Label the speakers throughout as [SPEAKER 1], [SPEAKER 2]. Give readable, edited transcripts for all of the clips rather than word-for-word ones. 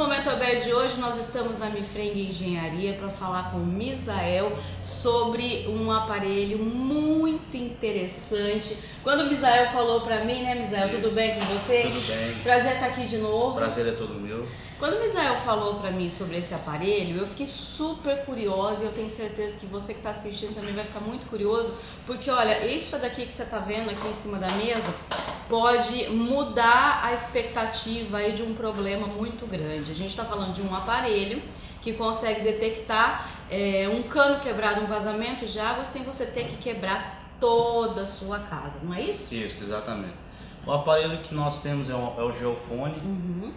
[SPEAKER 1] Momento Aberto de hoje nós estamos na Mifreng Engenharia para falar com o Misael sobre um aparelho muito interessante. Quando o Misael falou para mim, né, Misael, tudo bem com você?
[SPEAKER 2] Tudo bem.
[SPEAKER 1] Prazer estar aqui de novo.
[SPEAKER 2] Prazer é todo meu.
[SPEAKER 1] Quando o Misael falou para mim sobre esse aparelho, eu fiquei super curiosa e eu tenho certeza que você que está assistindo também vai ficar muito curioso, porque olha, isso daqui que você está vendo aqui em cima da mesa pode mudar a expectativa aí de um problema muito grande. A gente está falando de um aparelho que consegue detectar um cano quebrado, um vazamento de água, sem você ter que quebrar toda a sua casa, não é isso?
[SPEAKER 2] Isso, exatamente. O aparelho que nós temos é o geofone.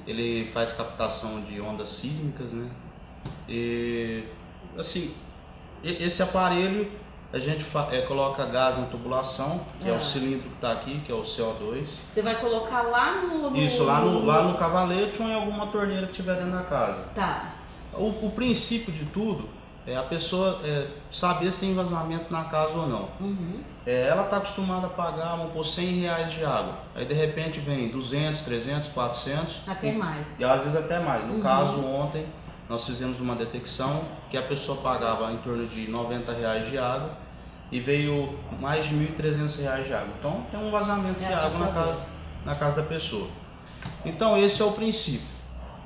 [SPEAKER 2] Ele faz captação de ondas sísmicas, né? E assim, esse aparelho a gente coloca gás na tubulação, que é o cilindro que está aqui, que é o CO2.
[SPEAKER 1] Você vai colocar lá no...
[SPEAKER 2] Isso, lá no cavalete ou em alguma torneira que tiver dentro da casa.
[SPEAKER 1] Tá.
[SPEAKER 2] O princípio de tudo é a pessoa saber se tem vazamento na casa ou não. Ela está acostumada a pagar, vamos pôr, R$100 de água. Aí de repente vem 200, 300, 400.
[SPEAKER 1] Até mais.
[SPEAKER 2] E às vezes até mais. No caso, ontem nós fizemos uma detecção que a pessoa pagava em torno de R$90 de água e veio mais de R$1.300 de água. Então tem um vazamento de água na casa da pessoa. Então esse é o princípio.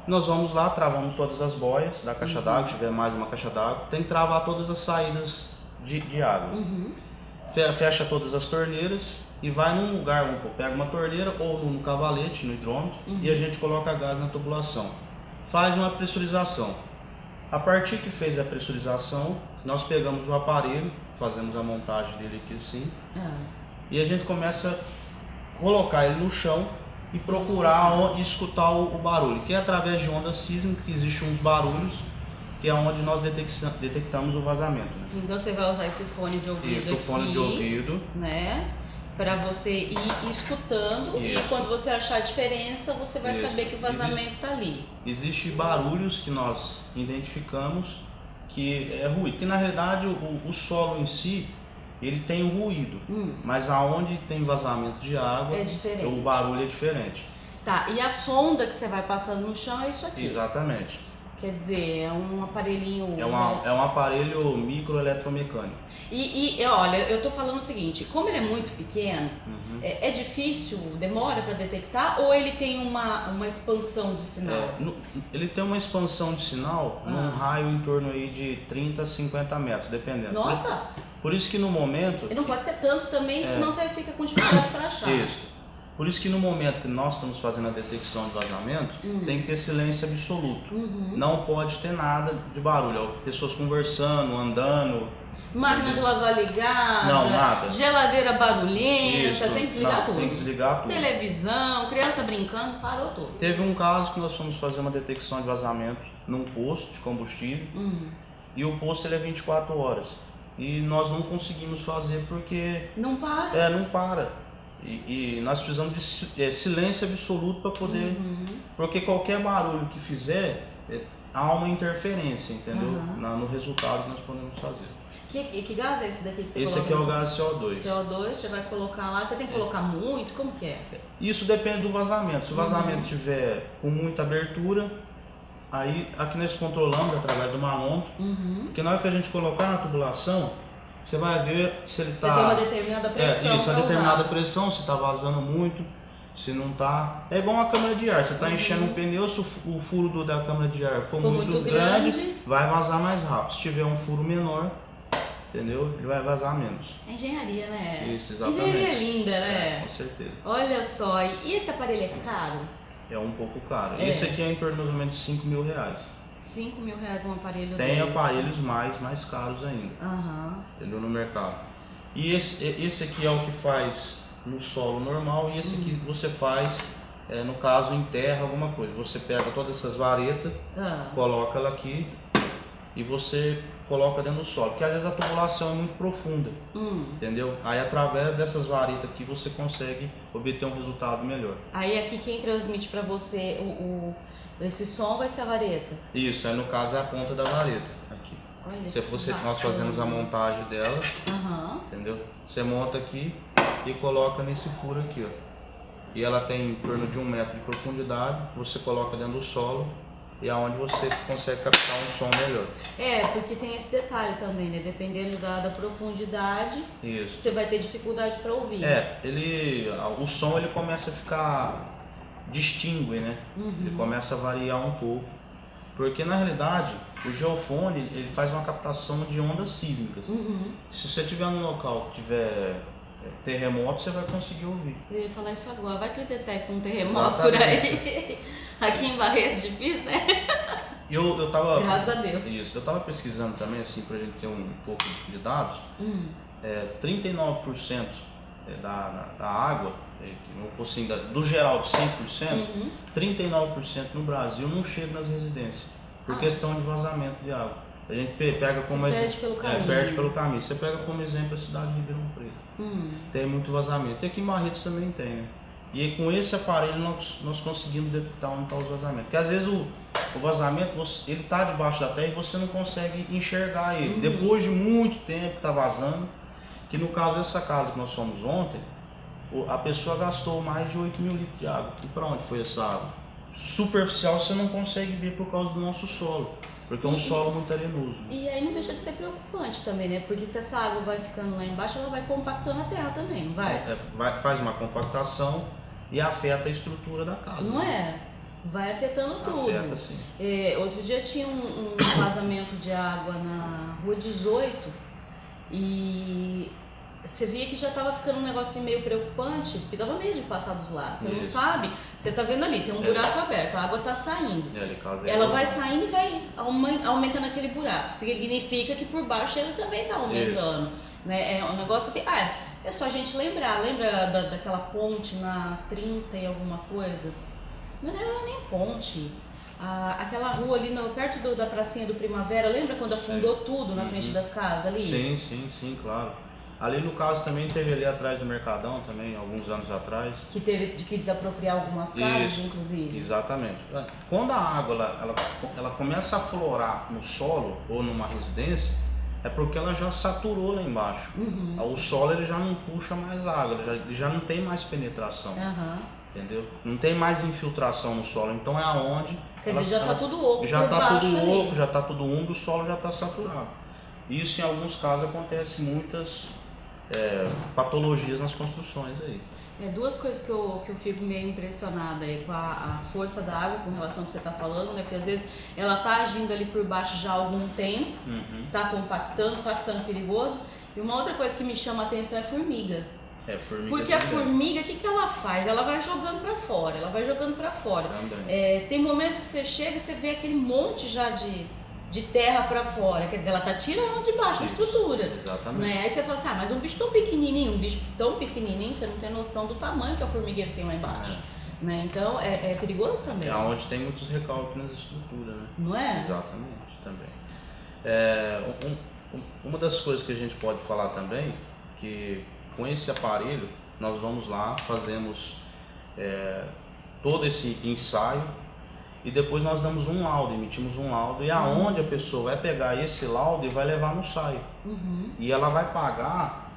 [SPEAKER 2] Nós vamos lá, travamos todas as boias da caixa d'água, se tiver mais uma caixa d'água, tem que travar todas as saídas de água. Fecha todas as torneiras e vai num lugar, pega uma torneira ou no cavalete, no hidrômetro, e a gente coloca gás na tubulação. Faz uma pressurização. A partir que fez a pressurização, nós pegamos o aparelho, fazemos a montagem dele aqui assim, e a gente começa a colocar ele no chão e procurar escutar o barulho, que é através de ondas sísmicas, que existem uns barulhos, que é onde nós detectamos o vazamento. Né?
[SPEAKER 1] Então você vai usar esse fone de ouvido
[SPEAKER 2] aqui, fone de ouvido,
[SPEAKER 1] né? Para você ir escutando. Isso. E quando você achar a diferença, você vai saber que o vazamento está ali.
[SPEAKER 2] Existem barulhos que nós identificamos que é ruído, porque na realidade o solo em si ele tem um ruído, mas aonde tem vazamento de água, o barulho é diferente.
[SPEAKER 1] Tá, e a sonda que você vai passando no chão é isso aqui?
[SPEAKER 2] Exatamente.
[SPEAKER 1] Quer dizer, é um aparelhinho...
[SPEAKER 2] É um aparelho microeletromecânico.
[SPEAKER 1] E olha, eu tô falando o seguinte, como ele é muito pequeno, é difícil, demora para detectar, ou ele tem uma expansão de sinal?
[SPEAKER 2] Ele tem uma expansão de sinal num raio em torno aí de 30 a 50 metros, dependendo.
[SPEAKER 1] Nossa!
[SPEAKER 2] Por isso que no momento...
[SPEAKER 1] E não pode ser tanto também, senão você fica com dificuldade para achar.
[SPEAKER 2] Isso. Por isso que no momento que nós estamos fazendo a detecção de vazamento, tem que ter silêncio absoluto. Não pode ter nada de barulho. Pessoas conversando, andando.
[SPEAKER 1] Máquina de lavar ligada.
[SPEAKER 2] Não, nada.
[SPEAKER 1] Geladeira barulhenta.
[SPEAKER 2] Isso.
[SPEAKER 1] Tem que desligar tudo.
[SPEAKER 2] Tem que desligar tudo.
[SPEAKER 1] Televisão, criança brincando, parou tudo.
[SPEAKER 2] Teve um caso que nós fomos fazer uma detecção de vazamento num posto de combustível. E o posto ele é 24 horas. E nós não conseguimos fazer porque...
[SPEAKER 1] Não para?
[SPEAKER 2] Não para. E nós precisamos de silêncio absoluto para poder... Porque qualquer barulho que fizer, há uma interferência, entendeu? No resultado que nós podemos fazer.
[SPEAKER 1] Que gás é esse daqui que você
[SPEAKER 2] coloca? Esse aqui é o gás CO2.
[SPEAKER 1] CO2, você vai colocar lá, você tem que colocar muito? Como que é?
[SPEAKER 2] Isso depende do vazamento. Se o vazamento tiver com muita abertura, aí aqui nós controlamos através do manômetro, porque na hora que a gente colocar na tubulação, você vai ver se ele está...
[SPEAKER 1] Você tem uma determinada pressão.
[SPEAKER 2] Isso, a determinada pressão, se está vazando muito, se não está... É igual uma câmara de ar, você está enchendo um pneu, se o furo da câmara de ar for muito grande, vai vazar mais rápido. Se tiver um furo menor, entendeu? Ele vai vazar menos.
[SPEAKER 1] É engenharia, né?
[SPEAKER 2] Isso, exatamente.
[SPEAKER 1] Engenharia linda, né?
[SPEAKER 2] Com certeza.
[SPEAKER 1] Olha só, e esse aparelho é caro?
[SPEAKER 2] É um pouco caro. Esse aqui é em torno de mais ou menos R$5.000.
[SPEAKER 1] R$5.000 um aparelho
[SPEAKER 2] Tem
[SPEAKER 1] desse.
[SPEAKER 2] aparelhos mais caros ainda, entendeu? No mercado. E esse aqui é o que faz no solo normal e esse aqui você faz, no caso, em terra, alguma coisa. Você pega todas essas varetas, coloca ela aqui e você coloca dentro do solo. Porque às vezes a tubulação é muito profunda, entendeu? Aí através dessas varetas aqui você consegue obter um resultado melhor.
[SPEAKER 1] Aí aqui quem transmite para você esse som vai ser a vareta?
[SPEAKER 2] Isso, aí no caso é a ponta da vareta, aqui.
[SPEAKER 1] Olha,
[SPEAKER 2] nós fazemos a montagem dela, entendeu? Você monta aqui e coloca nesse furo aqui, ó. E ela tem em torno de 1 metro de profundidade, você coloca dentro do solo e aonde você consegue captar um som melhor.
[SPEAKER 1] Porque tem esse detalhe também, né? Dependendo da profundidade,
[SPEAKER 2] Isso.
[SPEAKER 1] você vai ter dificuldade para ouvir.
[SPEAKER 2] O som ele começa a ficar distingue, né? Ele começa a variar um pouco, porque na realidade o geofone ele faz uma captação de ondas sísmicas. Se você estiver num local que tiver terremoto, você vai conseguir ouvir.
[SPEAKER 1] Eu ia falar isso agora, vai que ele detecta um terremoto por aí. Aqui em Barretos, difícil, né?
[SPEAKER 2] Eu tava,
[SPEAKER 1] graças a Deus.
[SPEAKER 2] Isso, eu tava pesquisando também, assim, pra gente ter um pouco de dados. 39% da água, assim, do geral de 100%, 39% no Brasil não chega nas residências, por questão de vazamento de água. A gente pega como perde pelo caminho. Você pega como exemplo a cidade de Ribeirão Preto. Tem muito vazamento. E aqui em Barretos também tem, né? E com esse aparelho nós conseguimos detectar onde está os vazamentos. Porque às vezes o vazamento ele está debaixo da terra e você não consegue enxergar ele. Depois de muito tempo que está vazando, que no caso dessa casa que nós fomos ontem, a pessoa gastou mais de 8 mil litros de água. E para onde foi essa água? Superficial você não consegue ver por causa do nosso solo. Porque é um solo muito arenoso.
[SPEAKER 1] E aí não deixa de ser preocupante também, né? Porque se essa água vai ficando lá embaixo, ela vai compactando a terra também, não vai?
[SPEAKER 2] Faz uma compactação e afeta a estrutura da casa.
[SPEAKER 1] Não é? Vai afetando tudo.
[SPEAKER 2] Afeta, sim.
[SPEAKER 1] Outro dia tinha um vazamento de água na Rua 18 e você via que já estava ficando um negocinho meio preocupante, porque dava medo de passar dos lados. Você não sabe, você está vendo ali, tem um buraco aberto, a água está saindo. Ela vai saindo e vai aumentando aquele buraco. Significa que por baixo ela também está aumentando. Né? É um negócio assim, é só a gente lembrar. Lembra daquela ponte na 30 e alguma coisa? Não era nem ponte. Aquela rua ali perto da pracinha do Primavera, lembra quando afundou tudo na frente das casas ali?
[SPEAKER 2] Sim, claro. Ali no caso também teve ali atrás do Mercadão também, alguns anos atrás.
[SPEAKER 1] Que teve que desapropriar algumas casas, inclusive.
[SPEAKER 2] Exatamente. Quando a água ela começa a florar no solo ou numa residência, é porque ela já saturou lá embaixo. O solo ele já não puxa mais água, ele já não tem mais penetração. Entendeu? Não tem mais infiltração no solo, então é aonde...
[SPEAKER 1] Quer dizer, já está tudo oco.
[SPEAKER 2] Já está tudo oco, já está tudo úmido, o solo já está saturado. Isso em alguns casos acontece muitas patologias nas construções aí.
[SPEAKER 1] Duas coisas que eu fico meio impressionada aí com a força da água com relação ao que você está falando, né? Porque às vezes ela está agindo ali por baixo já há algum tempo, está compactando, está ficando perigoso. E uma outra coisa que me chama a atenção é a formiga. Porque a formiga, o que ela faz? Ela vai jogando para fora, tem momentos que você chega e você vê aquele monte já de terra para fora, quer dizer, ela tá tirando de baixo da estrutura.
[SPEAKER 2] Exatamente.
[SPEAKER 1] Né? Aí você fala assim, mas um bicho tão pequenininho, você não tem noção do tamanho que a formigueira tem lá embaixo. Né? Então é perigoso também.
[SPEAKER 2] É onde tem muitos recalques nas estruturas, né?
[SPEAKER 1] Não é?
[SPEAKER 2] Exatamente, também. Uma das coisas que a gente pode falar também, que com esse aparelho nós vamos lá, fazemos todo esse ensaio e depois nós damos um laudo, emitimos um laudo e aonde a pessoa vai pegar esse laudo e vai levar no SAI. E ela vai pagar,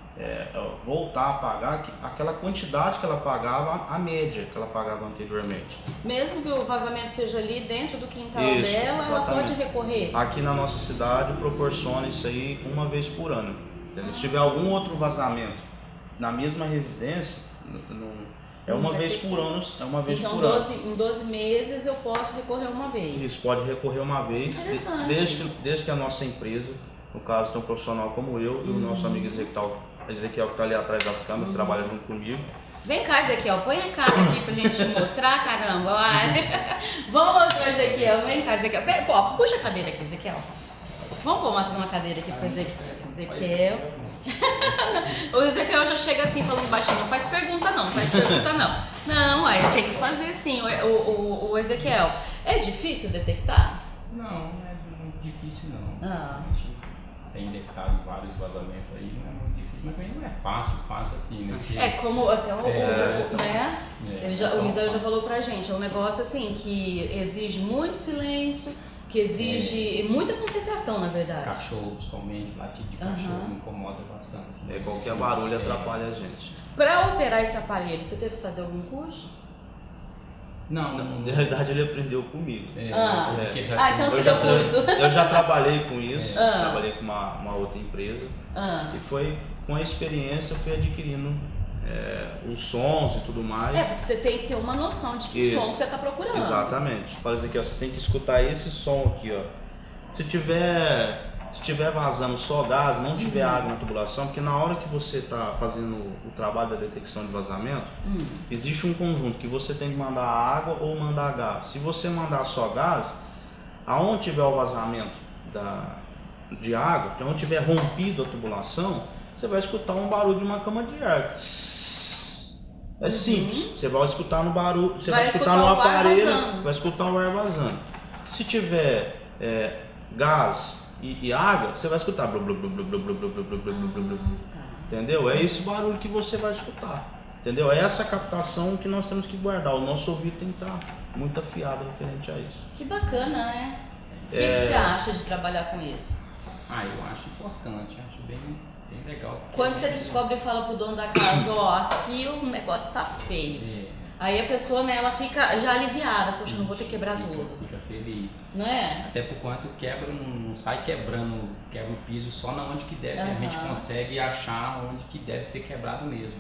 [SPEAKER 2] voltar a pagar aquela quantidade que ela pagava, a média que ela pagava anteriormente.
[SPEAKER 1] Mesmo que o vazamento seja ali dentro do quintal dela, exatamente. Ela pode recorrer?
[SPEAKER 2] Aqui na nossa cidade proporciona isso aí uma vez por ano. Se tiver algum outro vazamento na mesma residência, uma vez por ano.
[SPEAKER 1] Então, em 12 meses eu posso recorrer uma vez.
[SPEAKER 2] Isso, pode recorrer uma vez, desde que a nossa empresa, no caso tem um profissional como eu e o nosso amigo Ezequiel que está ali atrás das câmeras, que trabalha junto comigo.
[SPEAKER 1] Vem cá, Ezequiel, põe a cara aqui pra gente te mostrar, caramba. Vamos mostrar, Ezequiel, vem cá, Ezequiel. Puxa a cadeira aqui, Ezequiel. Vamos pôr uma cadeira aqui pro Ezequiel. O Ezequiel já chega assim falando baixinho, não faz pergunta não. Não, aí tem que fazer assim. O Ezequiel, é difícil detectar?
[SPEAKER 3] Não é muito difícil não. A gente tem detectado vários vazamentos aí, não é muito difícil, mas também não é fácil assim, né? Porque,
[SPEAKER 1] como até o Misael já falou pra gente, é um negócio assim que exige muito silêncio, que exige muita concentração, na verdade.
[SPEAKER 3] Cachorro, principalmente, latido de cachorro me incomoda bastante.
[SPEAKER 2] Qualquer barulho atrapalha a gente.
[SPEAKER 1] Para operar esse aparelho, você teve que fazer algum curso?
[SPEAKER 3] Não.
[SPEAKER 2] Na realidade ele aprendeu comigo.
[SPEAKER 1] Então você deu curso.
[SPEAKER 2] Eu já trabalhei com isso, trabalhei com uma outra empresa. E foi com a experiência eu fui adquirindo os sons e tudo mais.
[SPEAKER 1] Porque você tem que ter uma noção de que som que você está procurando.
[SPEAKER 2] Exatamente. Fala aqui, ó, você tem que escutar esse som aqui, ó. Se tiver vazando só gás, não tiver água na tubulação, porque na hora que você está fazendo o trabalho da detecção de vazamento, existe um conjunto que você tem que mandar água ou mandar gás. Se você mandar só gás, aonde tiver o vazamento de água, onde tiver rompido a tubulação, você vai escutar um barulho de uma cama de ar. É simples. Você vai escutar no barulho, você vai escutar no aparelho, vai escutar o ar vazando. Se tiver gás e água, você vai escutar blu, blu, blu, blu, blu, blu, blu, blu, blu, blu, blu. Entendeu? É esse barulho que você vai escutar. Entendeu? É essa captação que nós temos que guardar. O nosso ouvido tem que estar muito afiado referente a isso.
[SPEAKER 1] Que bacana, né? O que você acha de trabalhar com isso?
[SPEAKER 3] Eu acho importante, acho bem legal.
[SPEAKER 1] Quando você descobre e fala pro dono da casa, aqui o negócio tá feio. Aí a pessoa, né, ela fica já aliviada, poxa, não vou ter que quebrar tudo.
[SPEAKER 3] Fica feliz.
[SPEAKER 1] Não é?
[SPEAKER 3] Até por quanto quebra, não sai quebra o piso só na onde que deve. A gente consegue achar onde que deve ser quebrado mesmo.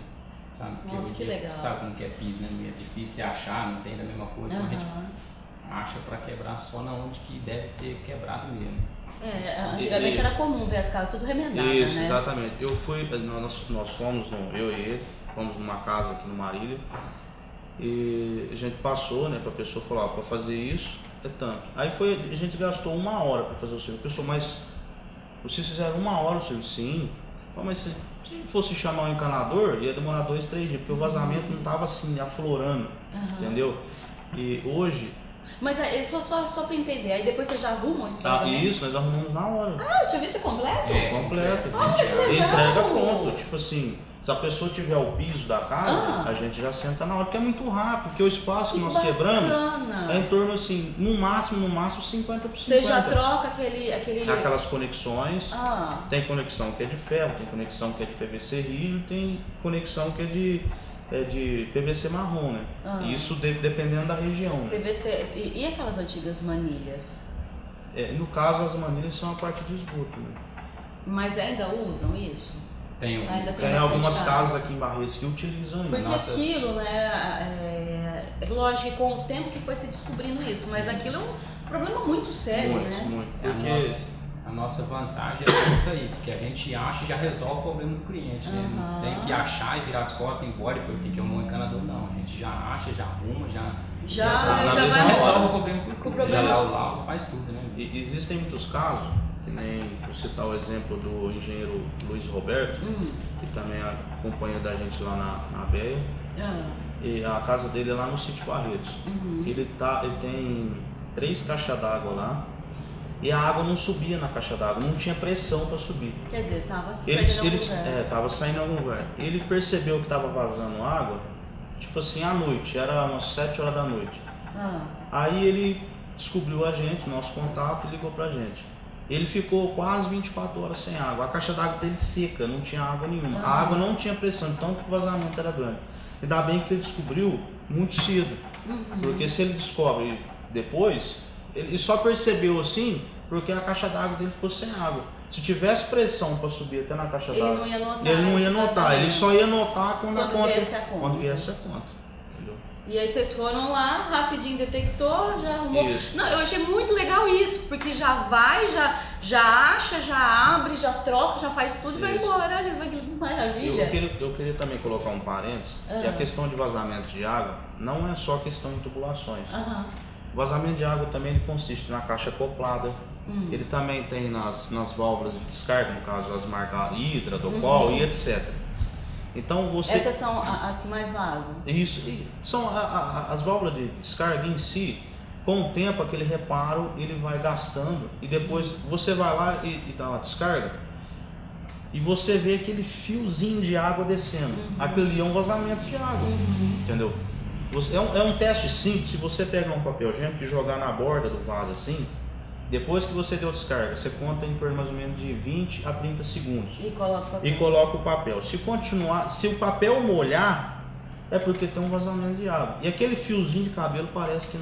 [SPEAKER 3] Sabe?
[SPEAKER 1] Nossa, que legal.
[SPEAKER 3] Sabe como que é piso, né? É difícil achar, não tem da mesma coisa. Então a gente acha para quebrar só na onde que deve ser quebrado mesmo.
[SPEAKER 1] Antigamente era comum ver as casas tudo remendadas, né?
[SPEAKER 2] Isso, exatamente. Eu fomos, eu e ele, fomos numa casa aqui no Marília e a gente passou, né, pra pessoa falar, para fazer isso é tanto. Aí a gente gastou 1 hora para fazer o serviço. A pessoa, mas vocês fizeram 1 hora o serviço? Sim. Mas se fosse chamar o encanador, ia demorar 2, 3 dias, porque o vazamento não estava assim, aflorando, entendeu? E hoje...
[SPEAKER 1] Mas só para entender, aí depois vocês já arrumam esse vazamento?
[SPEAKER 2] Isso, nós arrumamos na hora.
[SPEAKER 1] O serviço é completo?
[SPEAKER 2] Completo.
[SPEAKER 1] Que
[SPEAKER 2] entrega pronto, tipo assim, se a pessoa tiver o piso da casa, a gente já senta na hora, porque é muito rápido, porque o espaço que nós quebramos é em torno assim, no máximo 50 por 50.
[SPEAKER 1] Você já troca aquele...
[SPEAKER 2] Aquelas conexões, tem conexão que é de ferro, tem conexão que é de PVC rígido, tem conexão que é de PVC marrom, né? Isso dependendo da região. Né?
[SPEAKER 1] PVC, e aquelas antigas manilhas?
[SPEAKER 2] No caso, as manilhas são a parte de esgoto, né?
[SPEAKER 1] Mas ainda usam isso?
[SPEAKER 2] Tem algumas casas aqui em Barretos que utilizam ainda.
[SPEAKER 1] Porque aquilo, né, lógico que com o tempo que foi se descobrindo isso, mas aquilo é um problema muito sério, né?
[SPEAKER 2] Muito. Porque
[SPEAKER 3] a nossa vantagem é isso aí, porque a gente acha e já resolve o problema do cliente, né? Não tem que achar e virar as costas e ir embora porque tem que um encanador, não. A gente já acha, já arruma, já resolve o problema com o cliente. Já lá, faz tudo, né?
[SPEAKER 2] E existem muitos casos, que nem vou citar o exemplo do engenheiro Luiz Roberto, que também é companheiro da gente lá na Beia, e a casa dele é lá no sítio Barretos. Ele tem 3 caixas d'água lá, e a água não subia na caixa d'água, não tinha pressão para subir.
[SPEAKER 1] Quer dizer, estava saindo em algum lugar.
[SPEAKER 2] Estava saindo em algum lugar. Ele percebeu que estava vazando água, tipo assim, à noite, era umas 7 horas da noite. Aí ele descobriu a gente, nosso contato, e ligou pra gente. Ele ficou quase 24 horas sem água. A caixa d'água dele seca, não tinha água nenhuma. A água não tinha pressão, então o vazamento era grande. Ainda bem que ele descobriu muito cedo, porque se ele descobre depois, ele só percebeu assim porque a caixa d'água dele ficou sem água. Se tivesse pressão para subir até na caixa d'água, ele não ia notar. Ele só ia notar quando viesse a conta. Entendeu?
[SPEAKER 1] E aí vocês foram lá, rapidinho detectou, já arrumou.
[SPEAKER 2] Isso.
[SPEAKER 1] Não, eu achei muito legal isso, porque já vai, já acha, já abre, já troca, já faz tudo e vai embora. Olha isso aqui, que maravilha.
[SPEAKER 2] Eu queria também colocar um parênteses, que a questão de vazamento de água não é só questão de tubulações. O vazamento de água também ele consiste na caixa acoplada, ele também tem nas válvulas de descarga, no caso as marcas Hydra, Docol e etc. Então
[SPEAKER 1] essas são as que mais vazam?
[SPEAKER 2] Isso, são as válvulas de descarga em si, com o tempo aquele reparo ele vai gastando e depois você vai lá e dá uma descarga e você vê aquele fiozinho de água descendo, aquele é um vazamento de água, entendeu? É um teste simples. Se você pegar um papel higiênico e jogar na borda do vaso assim, depois que você deu a descarga, você conta em mais ou menos de 20 a 30 segundos.
[SPEAKER 1] E coloca o papel.
[SPEAKER 2] Se o papel molhar, É porque tem um vazamento de água. E aquele fiozinho de cabelo parece que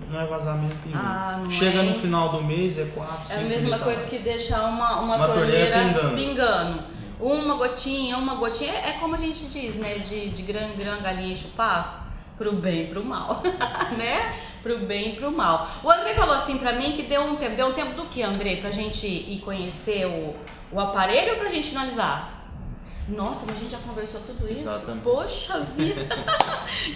[SPEAKER 2] não é vazamento nenhum. Chega no final do mês, é 4, 5
[SPEAKER 1] É a mesma coisa que deixar uma
[SPEAKER 2] torneira
[SPEAKER 1] pingando. Uma gotinha. É como a gente diz, né? De grão em grão, galinha enche o papo. Pro bem e pro mal, né? Pro bem e pro mal. O Andrei falou assim pra mim que deu um tempo. Deu um tempo do que, Andrei? Pra gente ir conhecer o aparelho ou pra gente finalizar? Nossa, mas a gente já conversou tudo isso?
[SPEAKER 2] Exatamente.
[SPEAKER 1] Poxa vida!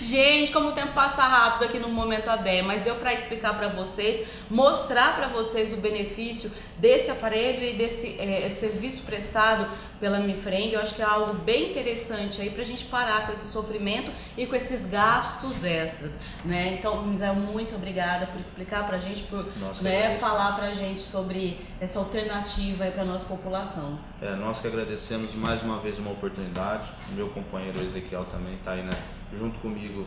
[SPEAKER 1] Gente, como o tempo passa rápido aqui no Momento AB, mas deu para explicar para vocês, mostrar para vocês o benefício desse aparelho e desse serviço prestado pela MeFriend. Eu acho que é algo bem interessante aí pra gente parar com esse sofrimento e com esses gastos extras, né? Então, Misael, muito obrigada por explicar pra gente, por falar pra gente sobre essa alternativa aí pra nossa população.
[SPEAKER 2] Nós que agradecemos mais uma vez uma oportunidade. Meu companheiro Ezequiel também está aí, né, junto comigo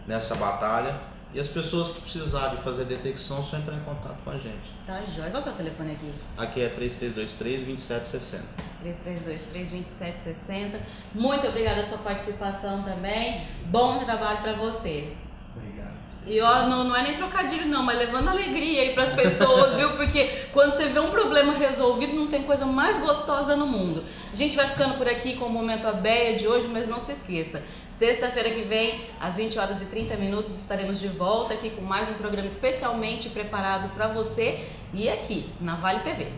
[SPEAKER 2] nessa batalha. E as pessoas que precisarem fazer detecção, só entrar em contato com a gente.
[SPEAKER 1] Tá, joia. Qual que é o telefone aqui?
[SPEAKER 2] Aqui é 3323-2760.
[SPEAKER 1] 3323-2760. Muito obrigada a sua participação também. Bom trabalho para você.
[SPEAKER 3] Obrigado.
[SPEAKER 1] E ó, não é nem trocadilho não, mas levando alegria aí para as pessoas, viu? Porque quando você vê um problema resolvido, não tem coisa mais gostosa no mundo. A gente vai ficando por aqui com o Momento Abeia de hoje, mas não se esqueça, sexta-feira que vem, às 20h30, estaremos de volta aqui com mais um programa especialmente preparado para você e aqui na Vale TV.